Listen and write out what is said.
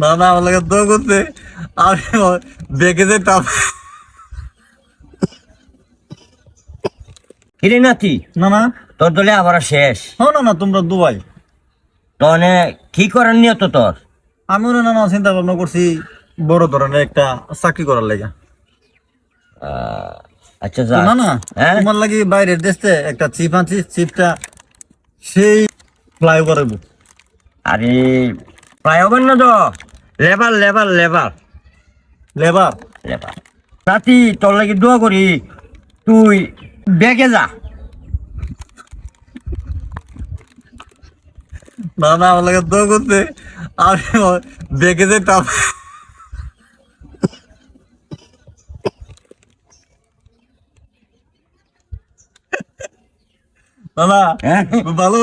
না না আমার লাগে দোয়া করতে আমি দেখে যেতাম। কিরে নাতি, না না তোর দলে আবার শেষ। না না তোমরা দুবাই। তনে কি করার নিয়ত তোর? আমি না না চিন্তা ভাবনা করছি বড় ধরনের একটা চাকরি করার লাগে। আচ্ছা তো যা। না না হ্যাঁ, তোমার লাগি বাইরের দেশে একটা চিপ আনছি, চিপটা সেই ফ্লাইওভার হইব। আরে ফ্লাইওভার না তো, labour labour labour labour. Labour. নাতি তোর লাগি দোয়া করি, তুই বেগে যা। না না আমার লাগে দোয়া করতে আমি দেখে যেতাম। না না হ্যাঁ ভালো।